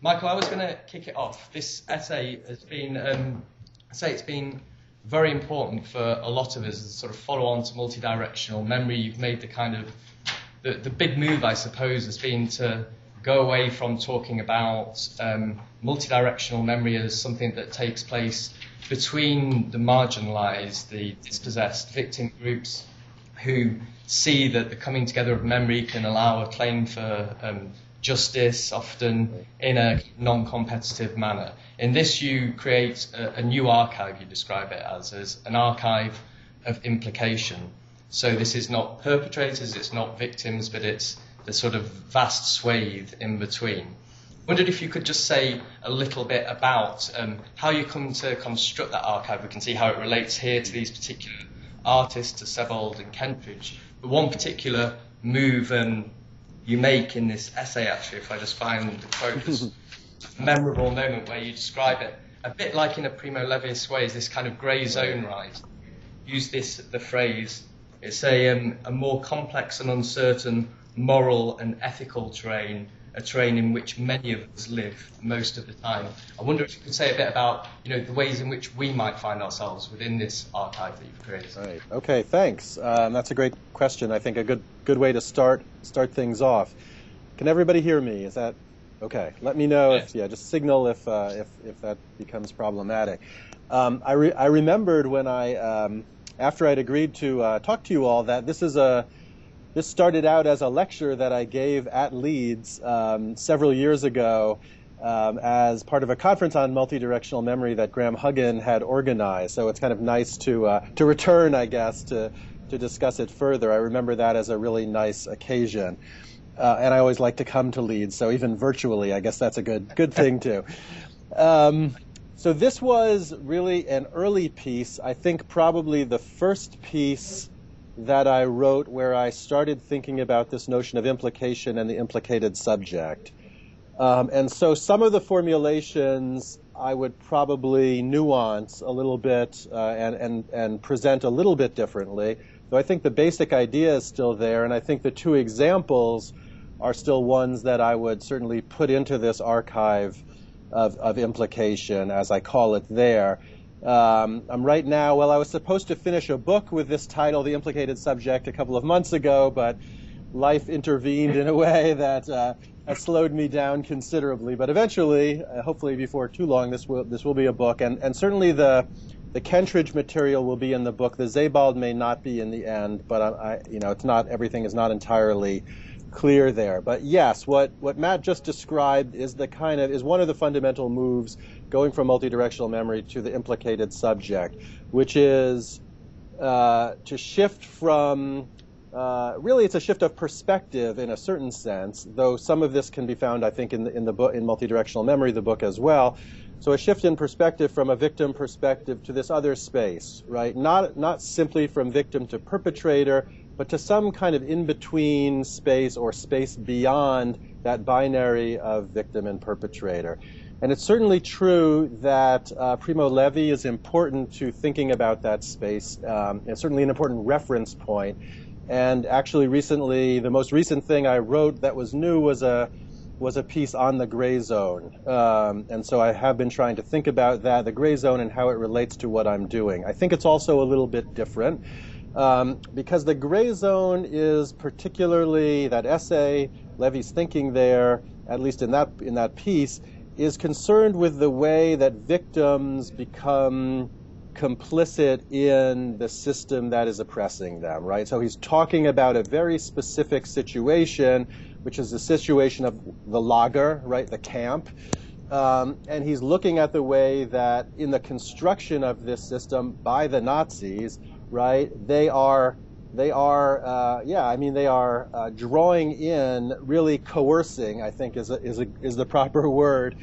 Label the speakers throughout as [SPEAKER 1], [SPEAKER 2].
[SPEAKER 1] Michael, I was going to kick it off. This essay has been, it's been very important for a lot of us as a sort of follow-on to multidirectional memory. You've made the kind of, the big move, I suppose, has been to go away from talking about multidirectional memory as something that takes place between the marginalised, the dispossessed victim groups who see that the coming together of memory can allow a claim for justice, often in a non-competitive manner. In this, you create a new archive, you describe it as an archive of implication. So this is not perpetrators, it's not victims, but it's the sort of vast swathe in between. I wondered if you could just say a little bit about how you come to construct that archive. We can see how it relates here to these particular artists, to Sebold and Kentridge. But one particular move you make in this essay, actually, if I just find the quote, this memorable moment where you describe it, a bit like in a Primo Levi's way, is this kind of grey zone, right? Use the phrase, it's a more complex and uncertain moral and ethical terrain, a terrain in which many of us live most of the time. I wonder if you could say a bit about, the ways in which we might find ourselves within this archive that you've created.
[SPEAKER 2] Right. Okay. Thanks. That's a great question. I think a good way to start things off. Can everybody hear me? Is that okay? Let me know if just signal if that becomes problematic. I remembered when after I'd agreed to talk to you all that this started out as a lecture that I gave at Leeds several years ago as part of a conference on multidirectional memory that Graham Huggin had organized. So it's kind of nice to return, I guess, to discuss it further. I remember that as a really nice occasion. And I always like to come to Leeds, so even virtually, I guess that's a good thing too. So this was really an early piece. I think probably the first piece that I wrote where I started thinking about this notion of implication and the implicated subject. And so some of the formulations I would probably nuance a little bit and present a little bit differently. Though I think the basic idea is still there, and I think the two examples are still ones that I would certainly put into this archive of implication, as I call it there. I'm right now, I was supposed to finish a book with this title, The Implicated Subject, a couple of months ago, but life intervened in a way that has slowed me down considerably. But eventually, hopefully before too long, this will be a book. And certainly the Kentridge material will be in the book. The Sebold may not be in the end, but it's not, everything is not entirely clear there. But yes, what Matt just described is one of the fundamental moves going from multidirectional memory to the implicated subject, which is to shift from really it's a shift of perspective in a certain sense, though some of this can be found, I think, in the book, in Multidirectional Memory, the book as well. So a shift in perspective from a victim perspective to this other space, right? Not simply from victim to perpetrator, but to some kind of in-between space or space beyond that binary of victim and perpetrator. And it's certainly true that Primo Levi is important to thinking about that space. It's certainly an important reference point. And actually recently, the most recent thing I wrote that was new was a piece on the gray zone. And so I have been trying to think about that, the gray zone, and how it relates to what I'm doing. I think it's also a little bit different because the gray zone is particularly, that essay, Levi's thinking there, at least in that piece, is concerned with the way that victims become complicit in the system that is oppressing them, right? So he's talking about a very specific situation, which is the situation of the lager, right, the camp. And he's looking at the way that in the construction of this system by the Nazis, right, they are drawing in, really coercing, I think is the proper word,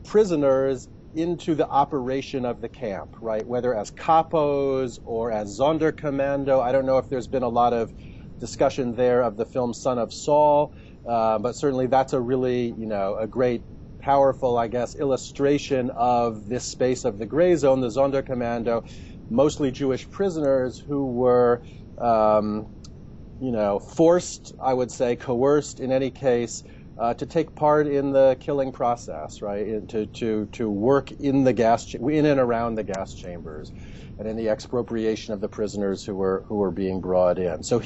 [SPEAKER 2] prisoners into the operation of the camp, right? Whether as capos or as Sonderkommando. I don't know if there's been a lot of discussion there of the film Son of Saul, but certainly that's a really, a great, powerful, I guess, illustration of this space of the gray zone, the Sonderkommando, mostly Jewish prisoners who were, forced, I would say, coerced in any case, to take part in the killing process, right? To work in the in and around the gas chambers, and in the expropriation of the prisoners who were being brought in. So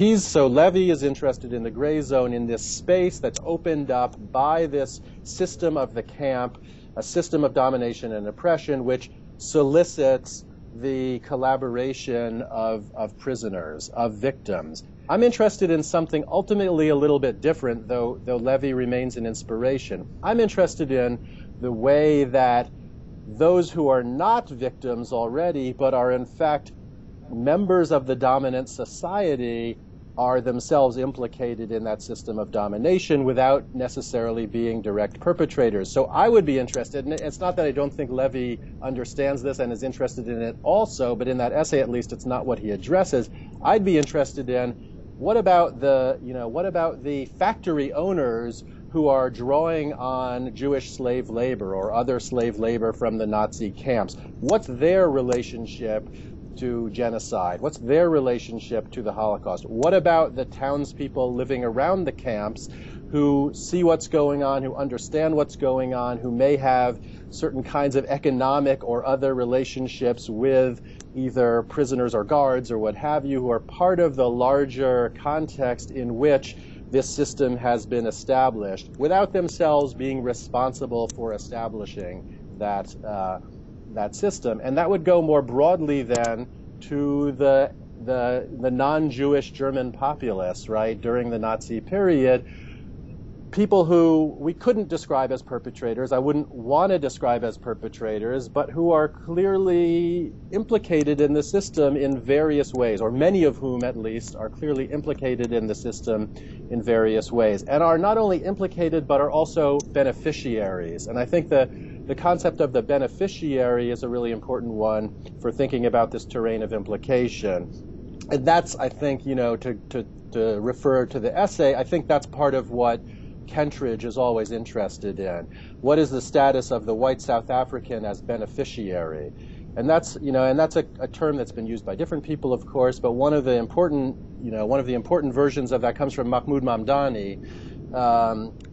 [SPEAKER 2] Levy is interested in the gray zone, in this space that's opened up by this system of the camp, a system of domination and oppression, which solicits the collaboration of prisoners, of victims. I'm interested in something ultimately a little bit different, though Levy remains an inspiration. I'm interested in the way that those who are not victims already, but are in fact members of the dominant society, are themselves implicated in that system of domination without necessarily being direct perpetrators. So I would be interested, and it's not that I don't think Levy understands this and is interested in it also, but in that essay at least it's not what he addresses. I'd be interested in what about the factory owners who are drawing on Jewish slave labor or other slave labor from the Nazi camps? What's their relationship to genocide? What's their relationship to the Holocaust? What about the townspeople living around the camps who see what's going on, who understand what's going on, who may have certain kinds of economic or other relationships with either prisoners or guards or what have you, who are part of the larger context in which this system has been established without themselves being responsible for establishing that system? And that would go more broadly then to the non-Jewish German populace, right, during the Nazi period, people who we couldn't describe as perpetrators, I wouldn't want to describe as perpetrators, but who are clearly implicated in the system in various ways, or many of whom at least are clearly implicated in the system in various ways, and are not only implicated but are also beneficiaries. And I think the concept of the beneficiary is a really important one for thinking about this terrain of implication. And that's, I think, to refer to the essay, I think that's part of what Kentridge is always interested in. What is the status of the white South African as beneficiary? And that's a term that's been used by different people, of course, but one of the important versions of that comes from Mahmoud Mamdani,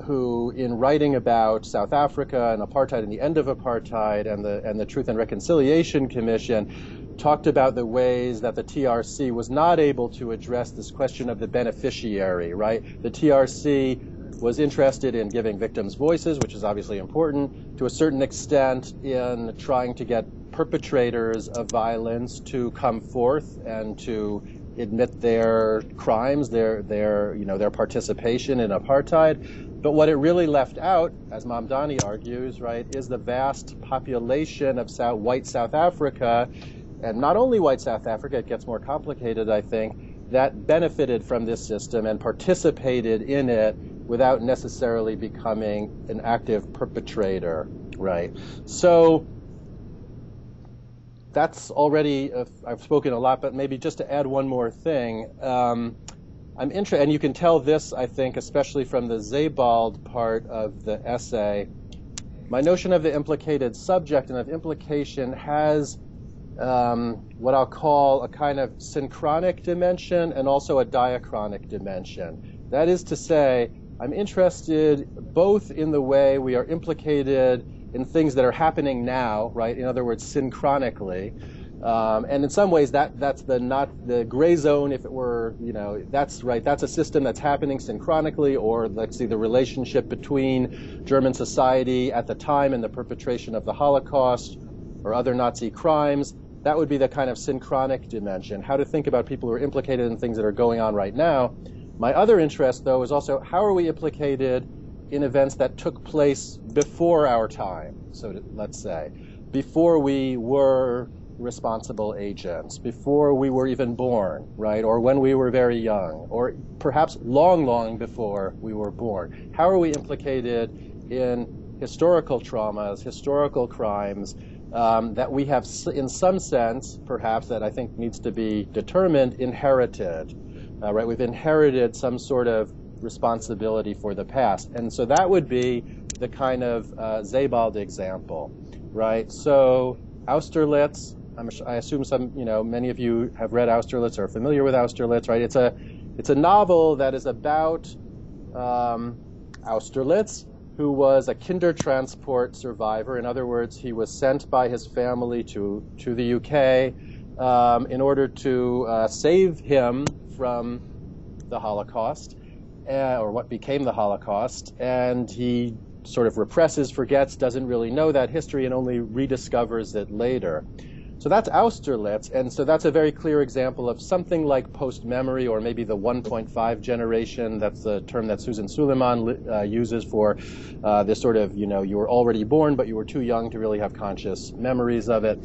[SPEAKER 2] who, in writing about South Africa and apartheid and the end of apartheid and the Truth and Reconciliation Commission, talked about the ways that the TRC was not able to address this question of the beneficiary, right? The TRC was interested in giving victims voices, which is obviously important, to a certain extent in trying to get perpetrators of violence to come forth and to admit their crimes, their participation in apartheid. But what it really left out, as Mamdani argues, right, is the vast population of white South Africa, and not only white South Africa, it gets more complicated, I think, that benefited from this system and participated in it without necessarily becoming an active perpetrator, right? So that's already, I've spoken a lot, but maybe just to add one more thing. I'm interested, and you can tell this, I think, especially from the Sebald part of the essay. My notion of the implicated subject and of implication has what I'll call a kind of synchronic dimension and also a diachronic dimension. That is to say, I'm interested both in the way we are implicated in things that are happening now, right? In other words, synchronically. And in some ways, that's not the gray zone, if it were, that's right. That's a system that's happening synchronically, or let's see, the relationship between German society at the time and the perpetration of the Holocaust or other Nazi crimes. That would be the kind of synchronic dimension, how to think about people who are implicated in things that are going on right now. My other interest, though, is also how are we implicated in events that took place before our time, so let's say, before we were responsible agents, before we were even born, right, or when we were very young, or perhaps long, long before we were born. How are we implicated in historical traumas, historical crimes that we have, in some sense, perhaps, that I think needs to be determined, inherited? Right, we've inherited some sort of responsibility for the past, and so that would be the kind of Sebald example, right? So Austerlitz, I assume many of you have read Austerlitz or are familiar with Austerlitz, right? It's a novel that is about Austerlitz, who was a Kindertransport survivor. In other words, he was sent by his family to the UK in order to save him from the Holocaust, or what became the Holocaust, and he sort of represses, forgets, doesn't really know that history, and only rediscovers it later. So that's Austerlitz, and so that's a very clear example of something like post-memory, or maybe the 1.5 generation. That's the term that Susan Suleiman uses for this sort of, you were already born, but you were too young to really have conscious memories of it.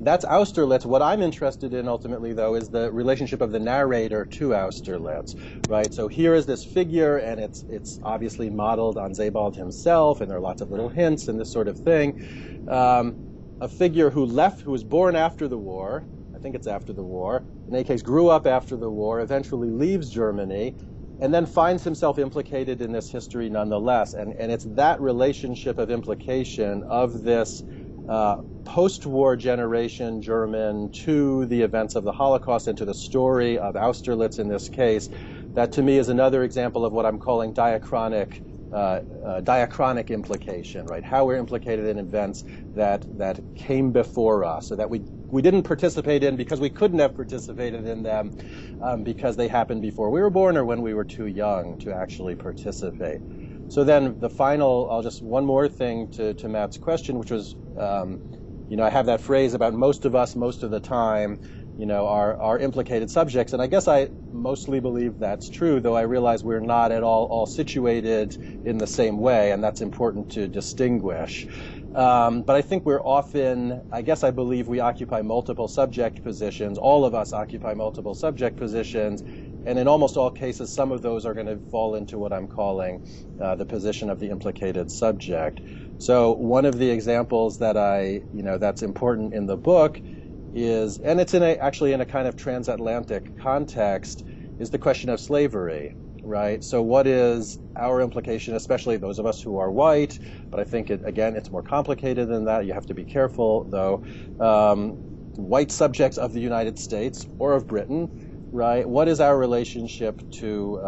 [SPEAKER 2] That's Austerlitz. What I'm interested in ultimately, though, is the relationship of the narrator to Austerlitz, right? So here is this figure, and it's obviously modeled on Sebald himself, and there are lots of little hints and this sort of thing. A figure who was born after the war, I think it's after the war, in any case grew up after the war, eventually leaves Germany, and then finds himself implicated in this history nonetheless. And it's that relationship of implication of this post-war generation German to the events of the Holocaust and to the story of Austerlitz in this case, that to me is another example of what I'm calling diachronic implication, right? How we're implicated in events that came before us, so that we didn't participate in because we couldn't have participated in them because they happened before we were born or when we were too young to actually participate. So then the final, one more thing to Matt's question, which was, I have that phrase about most of us, most of the time, are implicated subjects. And I guess I mostly believe that's true, though I realize we're not at all situated in the same way, and that's important to distinguish. But I think we're often, I believe we occupy multiple subject positions. All of us occupy multiple subject positions. And in almost all cases, some of those are going to fall into what I'm calling the position of the implicated subject. So one of the examples that that's important in the book is, and it's actually in a kind of transatlantic context, is the question of slavery, right? So what is our implication, especially those of us who are white, but I think, it's more complicated than that. You have to be careful, though. White subjects of the United States or of Britain, right? What is our relationship to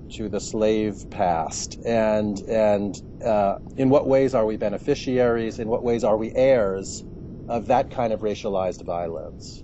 [SPEAKER 2] the slave past, and in what ways are we beneficiaries? In what ways are we heirs of that kind of racialized violence?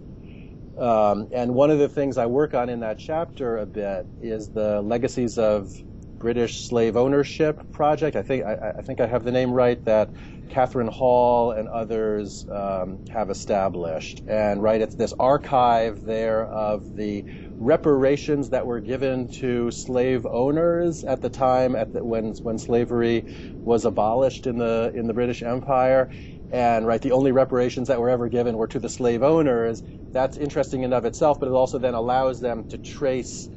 [SPEAKER 2] And one of the things I work on in that chapter a bit is the legacies of British slave ownership project. I think I have the name right, that Catherine Hall and others have established. And it's this archive there of the reparations that were given to slave owners at the time when slavery was abolished in the British Empire. And the only reparations that were ever given were to the slave owners. That's interesting in of itself, but it also then allows them to trace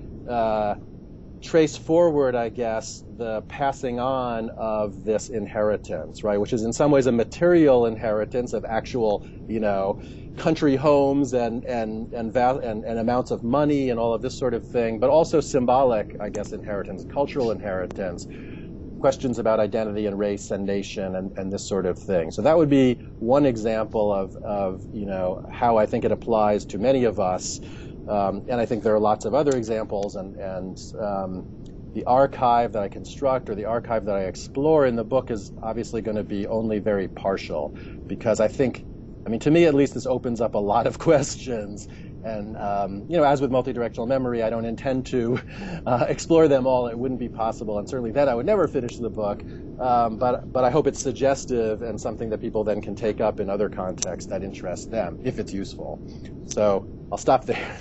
[SPEAKER 2] forward, the passing on of this inheritance, right? Which is in some ways a material inheritance of actual, country homes and amounts of money and all of this sort of thing, but also symbolic, inheritance, cultural inheritance, questions about identity and race and nation and this sort of thing. So that would be one example of how I think it applies to many of us. And I think there are lots of other examples, and the archive that I construct or the archive that I explore in the book is obviously going to be only very partial, because to me at least, this opens up a lot of questions. And, as with multidirectional memory, I don't intend to explore them all. It wouldn't be possible, and certainly then I would never finish the book. But I hope it's suggestive and something that people then can take up in other contexts that interest them, if it's useful. So I'll stop there.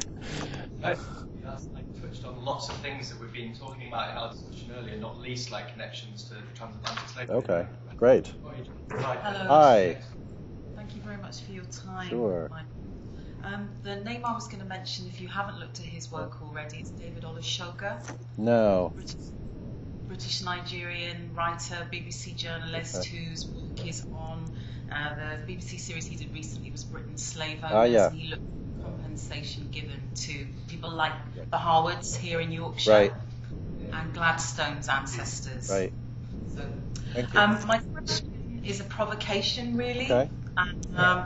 [SPEAKER 1] I touched on lots of things that we've been talking about in our discussion earlier, not least connections to transatlantic slavery.
[SPEAKER 2] Okay, great.
[SPEAKER 3] Hello.
[SPEAKER 2] Hi.
[SPEAKER 3] Thank you very much for your time.
[SPEAKER 2] Sure.
[SPEAKER 3] The name I was going to mention, if you haven't looked at his work already, is David Olusoga.
[SPEAKER 2] No.
[SPEAKER 3] British Nigerian writer, BBC journalist, whose work is on the BBC series he did recently was Britain's Slave Owners.
[SPEAKER 2] Yeah.
[SPEAKER 3] And he looked at compensation given to people like the Harwards here in Yorkshire,
[SPEAKER 2] Right.
[SPEAKER 3] and Gladstone's ancestors.
[SPEAKER 2] Right.
[SPEAKER 3] So,
[SPEAKER 2] Thank you.
[SPEAKER 3] my question is a provocation, really.
[SPEAKER 2] Okay.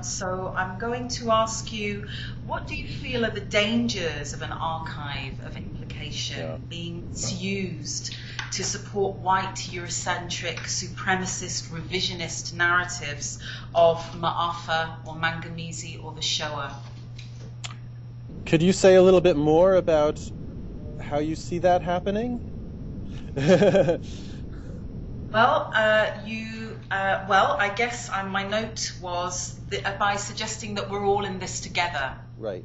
[SPEAKER 3] So I'm going to ask you, what do you feel are the dangers of an archive of implication being misused to support white, Eurocentric, supremacist, revisionist narratives of Ma'afa or Mangamizi or the Shoah.
[SPEAKER 2] Could you say a little bit more about how you see that happening?
[SPEAKER 3] Well, I guess my note was that by suggesting that we're all in this together.
[SPEAKER 2] Right.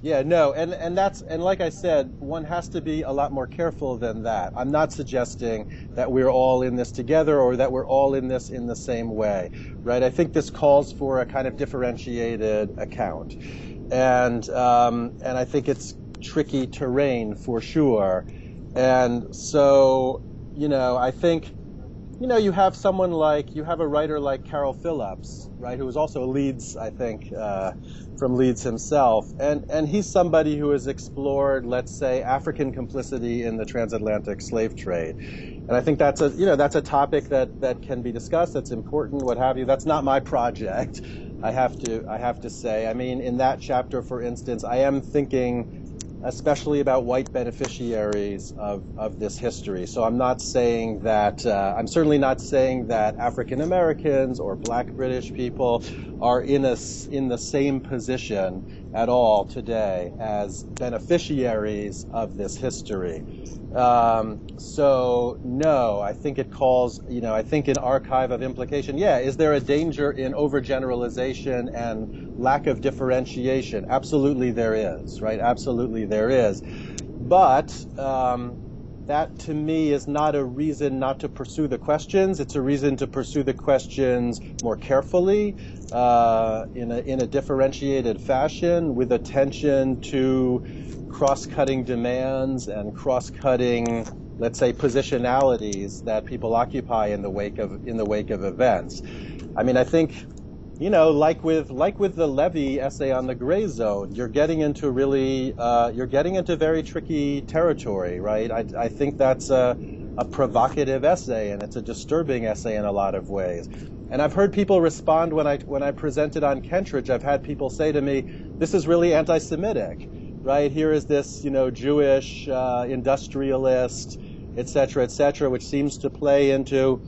[SPEAKER 2] Yeah, no, and like I said, one has to be a lot more careful than that. I'm not suggesting that we're all in this together or that we're all in this in the same way, right? I think this calls for a kind of differentiated account, and I think it's tricky terrain for sure, and so I think. You have a writer like Carol Phillips, right, who was also a Leeds, I think, from Leeds himself, and he's somebody who has explored, let's say, African complicity in the transatlantic slave trade, and I think that's a topic that can be discussed, that's important, what have you. That's not my project, I have to say. I mean, in that chapter, for instance, I am thinking especially about white beneficiaries of this history. So I'm not saying that, I'm certainly not saying that African Americans or black British people are in the same position at all today as beneficiaries of this history. So no, I think it calls, I think in Archive of Implication, is there a danger in overgeneralization and lack of differentiation? Absolutely there is, right? Absolutely there is. But that to me is not a reason not to pursue the questions. It's a reason to pursue the questions more carefully, in a differentiated fashion, with attention to cross-cutting demands and cross-cutting, let's say, positionalities that people occupy in the wake of events. I mean, I think, like with the Levy essay on the gray zone, you're getting into very tricky territory, right? I think that's a provocative essay, and it's a disturbing essay in a lot of ways. And I've heard people respond when I presented on Kentridge. I've had people say to me, "This is really anti-Semitic." Right, here is this, Jewish industrialist, et cetera, which seems to play into,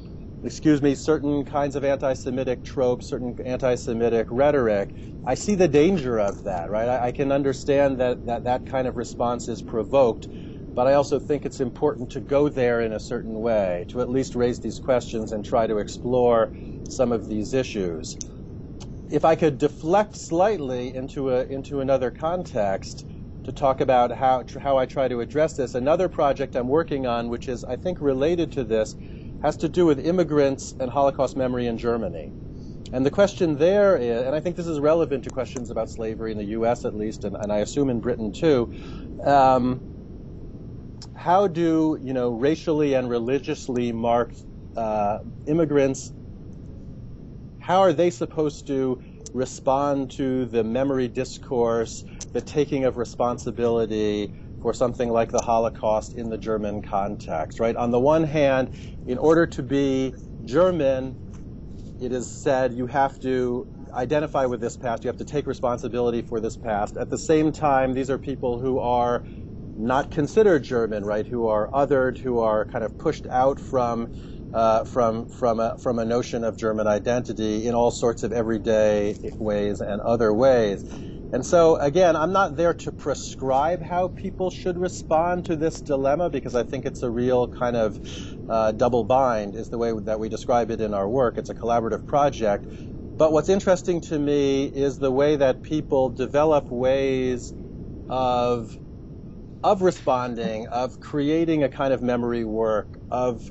[SPEAKER 2] certain kinds of anti-Semitic tropes, certain anti-Semitic rhetoric. I see the danger of that, right? I can understand that kind of response is provoked, but I also think it's important to go there in a certain way, to at least raise these questions and try to explore some of these issues. If I could deflect slightly into another context, to talk about how I try to address this. Another project I'm working on, which is, I think, related to this, has to do with immigrants and Holocaust memory in Germany. And the question there is, and I think this is relevant to questions about slavery in the U.S. at least, and I assume in Britain too, how do, racially and religiously marked immigrants, how are they supposed to respond to the memory discourse, the taking of responsibility for something like the Holocaust in the German context, right? On the one hand, in order to be German, it is said you have to identify with this past, you have to take responsibility for this past. At the same time, these are people who are not considered German, right? Who are othered, who are kind of pushed out from a notion of German identity in all sorts of everyday ways and other ways. And so, again, I'm not there to prescribe how people should respond to this dilemma, because I think it's a real kind of double bind is the way that we describe it in our work. It's a collaborative project. But what's interesting to me is the way that people develop ways of responding, of creating a kind of memory work, of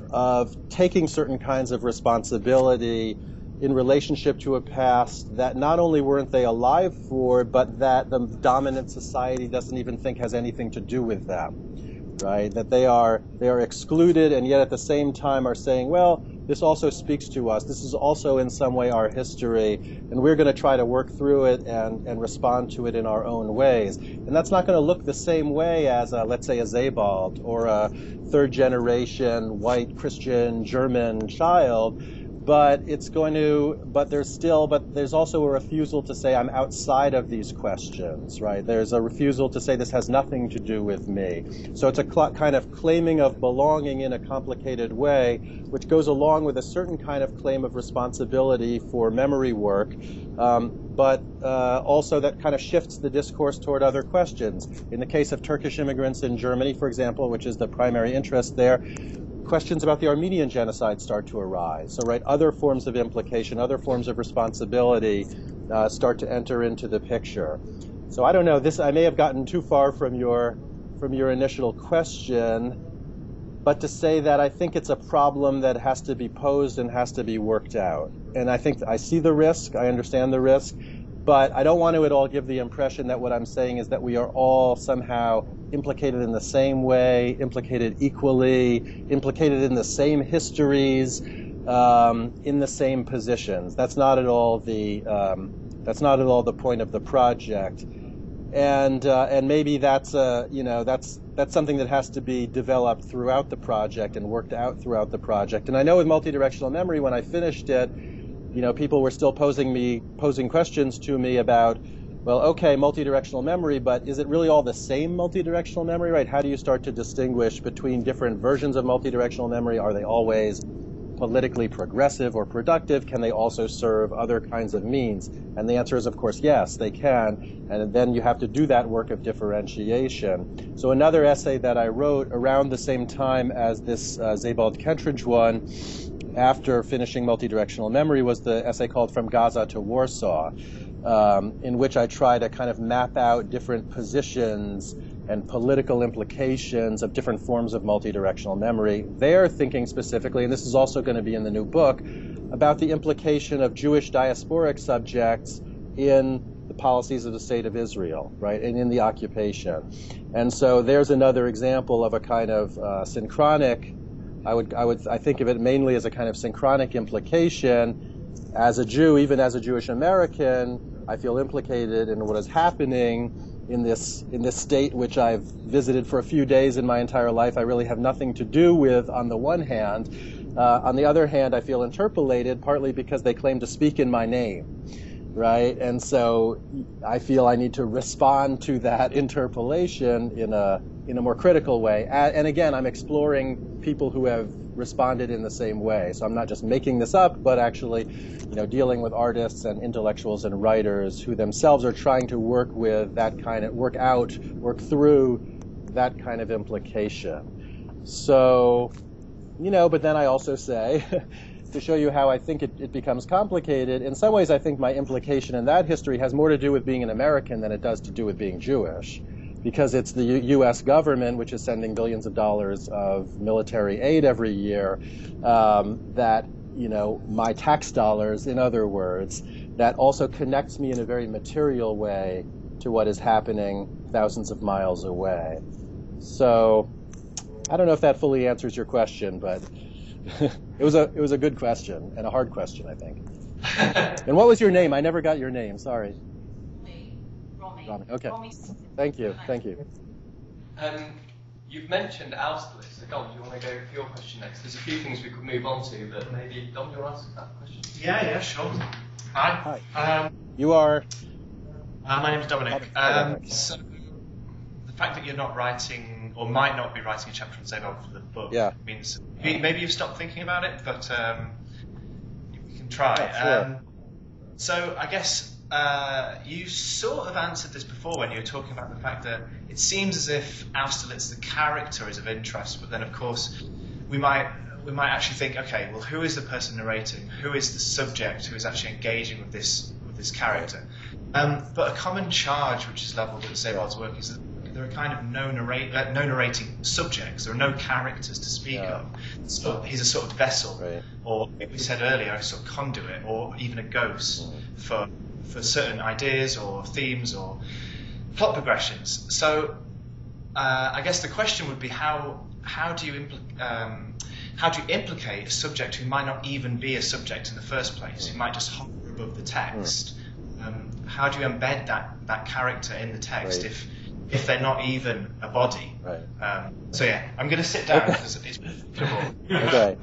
[SPEAKER 2] taking certain kinds of responsibility in relationship to a past that not only weren't they alive for, but that the dominant society doesn't even think has anything to do with them, right? That they are excluded, and yet at the same time are saying, well, this also speaks to us. This is also in some way our history, and we're going to try to work through it and respond to it in our own ways. And that's not going to look the same way as, let's say, a Sebald or a third-generation white Christian German child. but there's also a refusal to say I'm outside of these questions, right? There's a refusal to say this has nothing to do with me. So it's a kind of claiming of belonging in a complicated way, which goes along with a certain kind of claim of responsibility for memory work, but also that kind of shifts the discourse toward other questions. In the case of Turkish immigrants in Germany, for example, which is the primary interest there, questions about the Armenian genocide start to arise. So, right, other forms of implication, other forms of responsibility start to enter into the picture. So I don't know, I may have gotten too far from your initial question, but to say that I think it's a problem that has to be posed and has to be worked out. And I think I see the risk, I understand the risk, but I don't want to at all give the impression that what I'm saying is that we are all somehow implicated in the same way, implicated equally, implicated in the same histories, in the same positions. That's not at all the point of the project. And maybe that's something that has to be developed throughout the project and worked out throughout the project. And I know with multidirectional memory, when I finished it, people were still posing questions to me about, well, okay, multidirectional memory, but is it really all the same multidirectional memory, right? How do you start to distinguish between different versions of multidirectional memory? Are they always politically progressive or productive? Can they also serve other kinds of means? And the answer is, of course, yes, they can. And then you have to do that work of differentiation. So another essay that I wrote around the same time as this Sebald Kentridge one, after finishing multidirectional memory, was the essay called From Gaza to Warsaw, in which I try to kind of map out different positions and political implications of different forms of multidirectional memory. They're thinking specifically, and this is also going to be in the new book, about the implication of Jewish diasporic subjects in the policies of the State of Israel, right, and in the occupation. And so there's another example of a kind of synchronic, I think of it mainly as a kind of synchronic implication. As a Jew, even as a Jewish American, I feel implicated in what is happening in this state which I've visited for a few days in my entire life. I really have nothing to do with, on the one hand. On the other hand, I feel interpolated, partly because they claim to speak in my name, right? And so I feel I need to respond to that interpolation in a more critical way. And again, I'm exploring people who have responded in the same way. So I'm not just making this up, but actually, dealing with artists and intellectuals and writers who themselves are trying to work with that kind of, work through that kind of implication. So, but then I also say, to show you how I think it becomes complicated, in some ways I think my implication in that history has more to do with being an American than it does to do with being Jewish. Because it's the U.S. government, which is sending billions of dollars of military aid every year, that, my tax dollars, in other words, that also connects me in a very material way to what is happening thousands of miles away. So, I don't know if that fully answers your question, but it was a good question and a hard question, I think. And what was your name? I never got your name. Sorry. Romy. Okay. Thank you.
[SPEAKER 1] You've mentioned Austerlitz. Don, do you want to go for your question next? There's a few things we could move on to, but maybe Don, you want to answer that question?
[SPEAKER 4] Yeah, sure. Hi.
[SPEAKER 2] You are?
[SPEAKER 4] My name is Dominic. So the fact that you're not writing, or might not be writing a chapter on Sebald for the book, means maybe you've stopped thinking about it, but you can try.
[SPEAKER 2] Sure.
[SPEAKER 4] So I guess you sort of answered this before when you were talking about the fact that it seems as if Austerlitz, the character, is of interest, but then of course we might actually think, okay, well, who is the person narrating? Who is the subject who is actually engaging with this character? But a common charge which is levelled at Sebald's work is that there are kind of no narrating subjects. There are no characters to speak of. So he's a sort of vessel, or like we said earlier, a sort of conduit, or even a ghost for certain ideas or themes or plot progressions. So I guess the question would be how do you implicate a subject who might not even be a subject in the first place, who might just hover above the text? How do you embed that character in the text if they're not even a body? So yeah, I'm going to sit down because it's
[SPEAKER 2] Okay,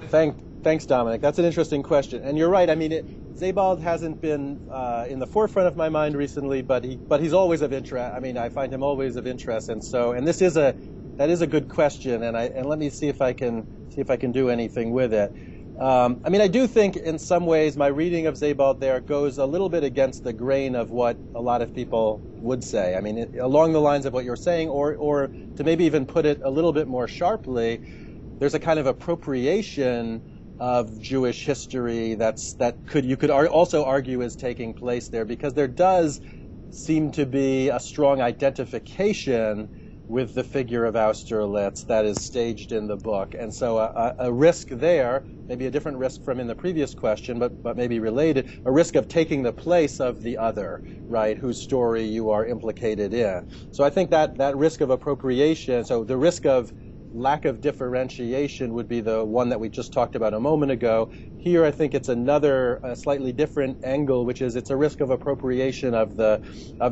[SPEAKER 2] Thanks, Dominic. That's an interesting question. And you're right. I mean, Sebald hasn't been in the forefront of my mind recently, but he's always of interest. I mean, I find him always of interest. And that is a good question. And let me see if I can do anything with it. I mean, I do think in some ways my reading of Sebald there goes a little bit against the grain of what a lot of people would say. I mean, along the lines of what you're saying, or to maybe even put it a little bit more sharply, there's a kind of appropriation of Jewish history you could also argue is taking place there, because there does seem to be a strong identification with the figure of Austerlitz that is staged in the book. And so a risk there, maybe a different risk from in the previous question, but maybe related, a risk of taking the place of the other, right, whose story you are implicated in. So I think that risk of appropriation, so the risk of lack of differentiation would be the one that we just talked about a moment ago. Here, I think it's another slightly different angle, which is it's a risk of appropriation of the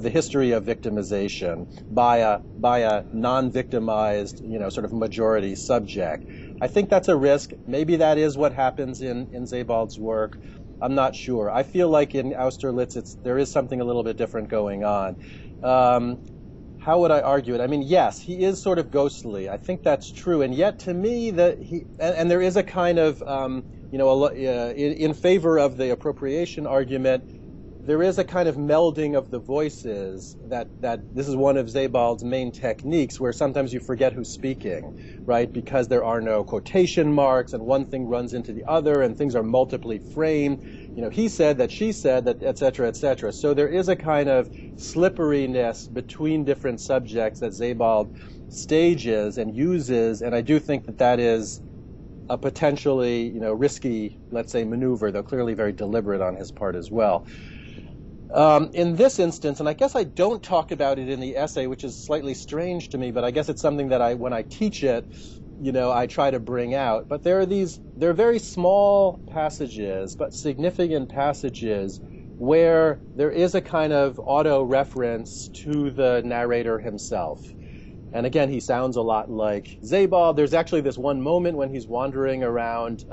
[SPEAKER 2] history of victimization by a non-victimized, sort of majority subject. I think that's a risk. Maybe that is what happens in Sebald's work. I'm not sure. I feel like in Austerlitz, there is something a little bit different going on. How would I argue it? I mean, yes, he is sort of ghostly. I think that's true. And yet, to me, and there is a kind of, in favor of the appropriation argument, there is a kind of melding of the voices that this is one of Sebald's main techniques, where sometimes you forget who's speaking, right? Because there are no quotation marks, and one thing runs into the other, and things are multiply framed. He said that, she said that, et cetera, et cetera. So there is a kind of slipperiness between different subjects that Sebald stages and uses, and I do think that is a potentially, risky, let's say, maneuver, though clearly very deliberate on his part as well. In this instance, and I guess I don't talk about it in the essay, which is slightly strange to me, but I guess it's something that when I teach it, I try to bring out. But there are very small passages, but significant passages, where there is a kind of auto-reference to the narrator himself. And again, he sounds a lot like Sebald. There's actually this one moment when he's wandering around,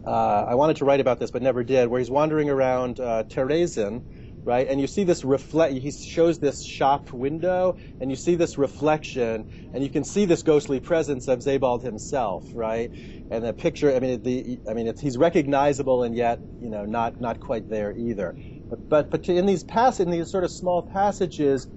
[SPEAKER 2] I wanted to write about this but never did, where he's wandering around Theresen, right? And you see this he shows this shop window, and you see this reflection, and you can see this ghostly presence of Sebald himself, right? And the picture, he's recognizable, and yet, not quite there either. But in these sort of small passages,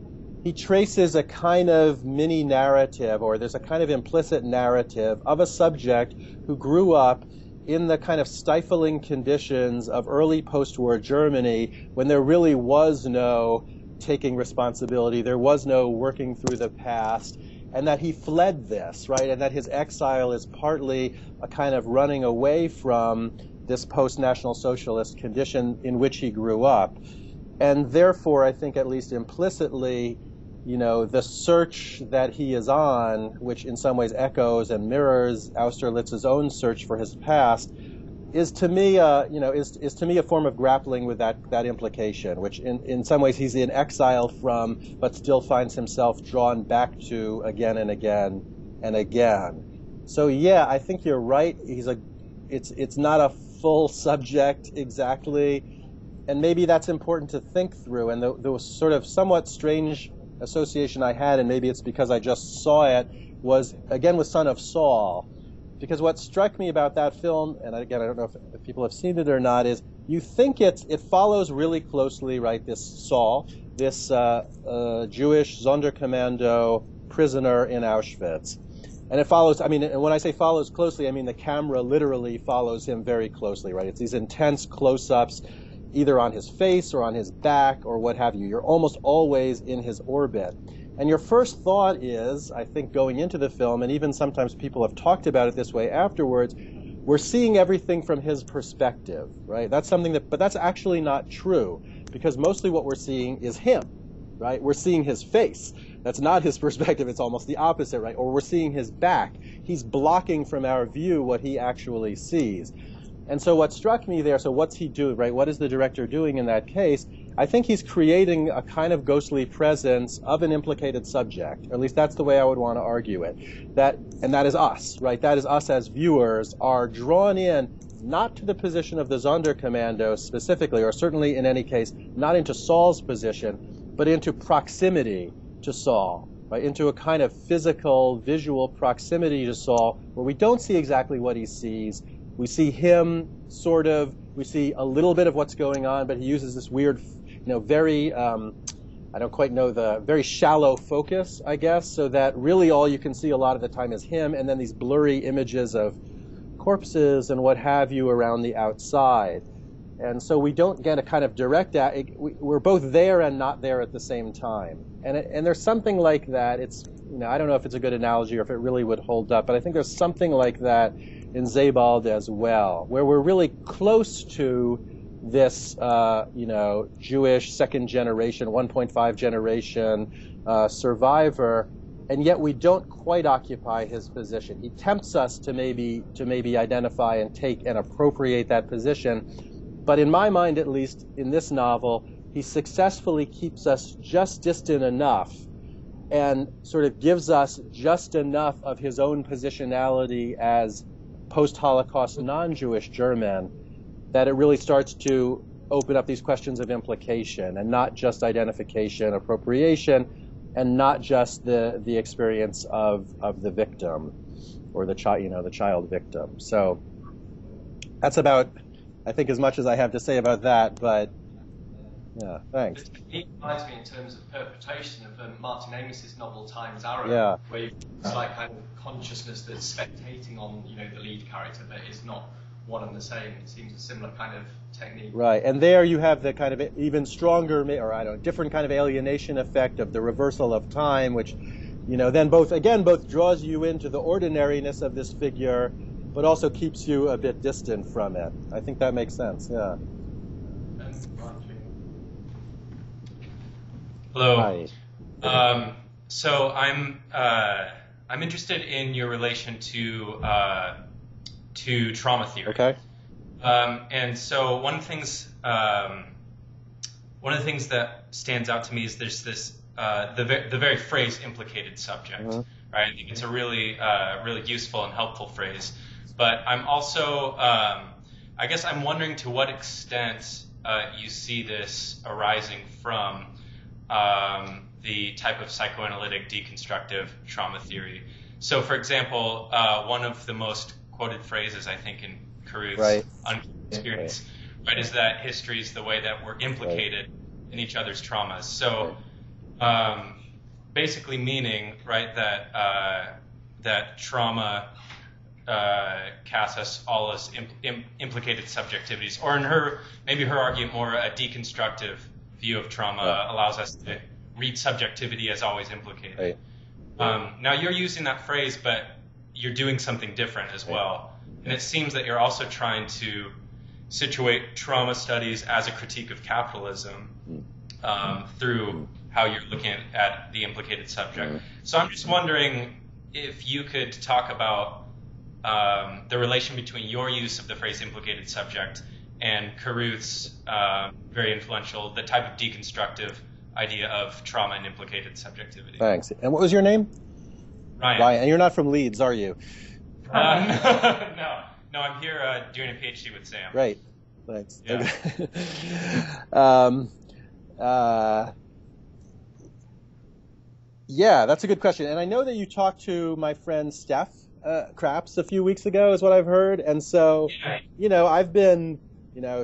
[SPEAKER 2] he traces a kind of mini narrative, or there's a kind of implicit narrative of a subject who grew up in the kind of stifling conditions of early post-war Germany, when there really was no taking responsibility, there was no working through the past, and that he fled this, right? And that his exile is partly a kind of running away from this post-National Socialist condition in which he grew up. And therefore, I think at least implicitly, the search that he is on, which in some ways echoes and mirrors Austerlitz's own search for his past, is to me a form of grappling with that implication, which in some ways he's in exile from, but still finds himself drawn back to again and again and again. So yeah, I think you're right. It's not a full subject exactly, and maybe that's important to think through. And the sort of somewhat strange association I had, and maybe it's because I just saw it, was again with Son of Saul. Because what struck me about that film, and again I don't know if people have seen it or not, is you think it follows really closely, right, this Saul, this Jewish Sonderkommando prisoner in Auschwitz. And it follows, and when I say follows closely, I mean the camera literally follows him very closely, right? It's these intense close-ups, either on his face or on his back or what have you. You're almost always in his orbit. And your first thought is, I think going into the film, and even sometimes people have talked about it this way afterwards, we're seeing everything from his perspective, right? But that's actually not true, because mostly what we're seeing is him, right? We're seeing his face. That's not his perspective, it's almost the opposite, right? Or we're seeing his back. He's blocking from our view what he actually sees. And so what struck me there, so what's he doing, right? What is the director doing in that case? I think he's creating a kind of ghostly presence of an implicated subject, or at least that's the way I would want to argue it. And that is us, right? That is us as viewers are drawn in not to the position of the Sonderkommando specifically, or certainly in any case, not into Saul's position, but into proximity to Saul, right? Into a kind of physical, visual proximity to Saul, where we don't see exactly what he sees. We see him sort of, we see a little bit of what's going on, but he uses this weird, very, I don't quite know the, very shallow focus, I guess, so that really all you can see a lot of the time is him, and then these blurry images of corpses and what have you around the outside. And so we don't get a kind of direct, we're both there and not there at the same time. And there's something like that. It's, I don't know if it's a good analogy or if it really would hold up, but I think there's something like that in Sebald as well, where we're really close to this, Jewish second generation, 1.5 generation survivor, and yet we don't quite occupy his position. He tempts us to maybe identify and take and appropriate that position, but in my mind, at least in this novel, he successfully keeps us just distant enough and sort of gives us just enough of his own positionality as post-Holocaust non-Jewish German that it really starts to open up these questions of implication and not just identification, appropriation, and not just the experience of the victim or the child victim. So that's about, I think, as much as I have to say about that, but yeah, thanks.
[SPEAKER 1] It reminds me in terms of interpretation of Martin Amis's novel Time's Arrow, where it's like kind of consciousness that's spectating on, the lead character, but is not one and the same. It seems a similar kind of technique.
[SPEAKER 2] Right, and there you have the kind of even stronger, or different kind of alienation effect of the reversal of time, which, then both draws you into the ordinariness of this figure, but also keeps you a bit distant from it. I think that makes sense, yeah.
[SPEAKER 5] Hello. Hi. So I'm interested in your relation to trauma theory.
[SPEAKER 2] Okay.
[SPEAKER 5] And so one of the things that stands out to me is there's this the very phrase implicated subject, right? I think it's a really useful and helpful phrase. But I'm also I guess I'm wondering to what extent you see this arising from the type of psychoanalytic deconstructive trauma theory. So, for example, one of the most quoted phrases, I think, in Caruth's experience, right, is that history is the way that we're implicated in each other's traumas. So, basically meaning, right, that trauma casts us all as implicated subjectivities, or in maybe her argument, more a deconstructive view of trauma allows us to read subjectivity as always implicated. Now you're using that phrase, but you're doing something different as well. And it seems that you're also trying to situate trauma studies as a critique of capitalism through how you're looking at the implicated subject. So I'm just wondering if you could talk about the relation between your use of the phrase implicated subject and Caruth's very influential, the type of deconstructive idea of trauma and implicated subjectivity.
[SPEAKER 2] Thanks. And what was your name?
[SPEAKER 5] Ryan.
[SPEAKER 2] And you're not from Leeds, are you?
[SPEAKER 5] No, I'm here doing a PhD with Sam.
[SPEAKER 2] Right. Thanks.
[SPEAKER 5] Yeah.
[SPEAKER 2] That's a good question. And I know that you talked to my friend Steph Craps a few weeks ago, is what I've heard. And so, I've been,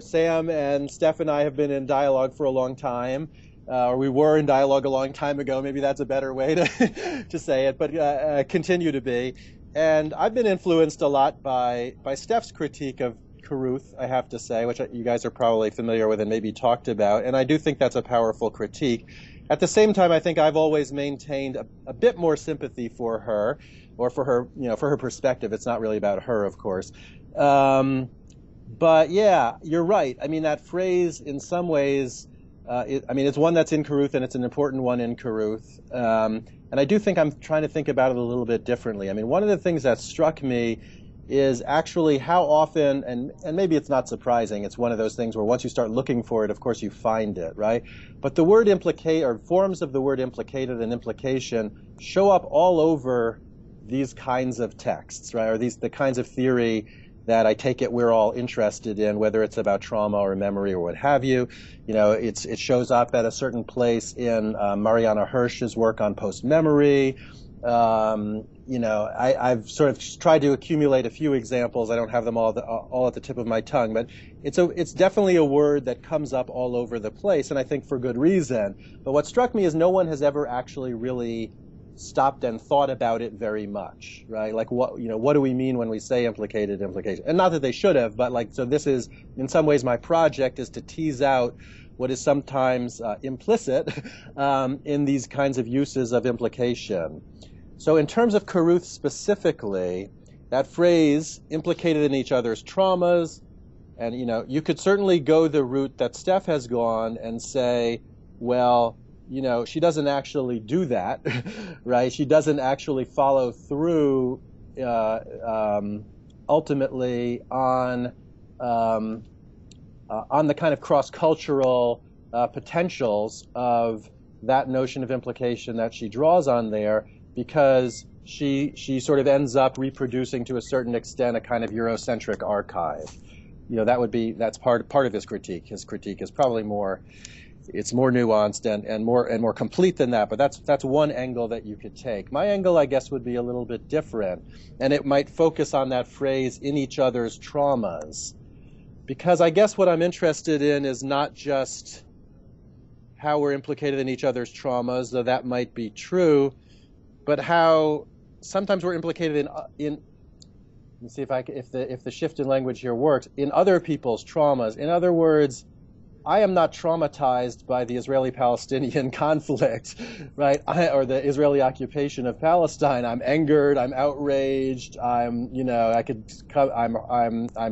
[SPEAKER 2] Sam and Steph and I have been in dialogue for a long time. Or we were in dialogue a long time ago. Maybe that's a better way to say it, but continue to be. And I've been influenced a lot by Steph's critique of Caruth, I have to say, which you guys are probably familiar with and maybe talked about. And I do think that's a powerful critique. At the same time, I think I've always maintained a bit more sympathy for her, or for her, for her perspective. It's not really about her, of course. But yeah, you're right. I mean, that phrase in some ways, it's one that's in Caruth, and it's an important one in Caruth. And I do think I'm trying to think about it a little bit differently. I mean, one of the things that struck me is actually how often, and maybe it's not surprising, it's one of those things where once you start looking for it, of course you find it, right? But the word implicate, or forms of the word implicated and implication, show up all over these kinds of texts, right? Or the kinds of theory that I take it we're all interested in, whether it's about trauma or memory or what have you. You know, it shows up at a certain place in Mariana Hirsch's work on post-memory. You know, I've sort of tried to accumulate a few examples. I don't have them all at the tip of my tongue, but it's definitely a word that comes up all over the place, and I think for good reason. But what struck me is no one has ever actually really stopped and thought about it very much, right? Like what do we mean when we say implicated implication? And not that they should have, but like, so this is, in some ways, my project is to tease out what is sometimes implicit in these kinds of uses of implication. So in terms of Carruth specifically, that phrase, implicated in each other's traumas, and, you know, you could certainly go the route that Steph has gone and say, well, you know, she doesn't actually do that, right? She doesn't actually follow through ultimately on the kind of cross-cultural potentials of that notion of implication that she draws on there, because she sort of ends up reproducing to a certain extent a kind of Eurocentric archive. You know, that's part of his critique. His critique is probably more nuanced and more complete than that, but that's one angle that you could take. My angle, I guess, would be a little bit different, and it might focus on that phrase, in each other's traumas, because I guess what I'm interested in is not just how we're implicated in each other's traumas, though that might be true, but how sometimes we're implicated in let me see if the shift in language here works, in other people's traumas. In other words, I am not traumatized by the Israeli-Palestinian conflict, right? Or the Israeli occupation of Palestine. I'm angered, I'm outraged, I'm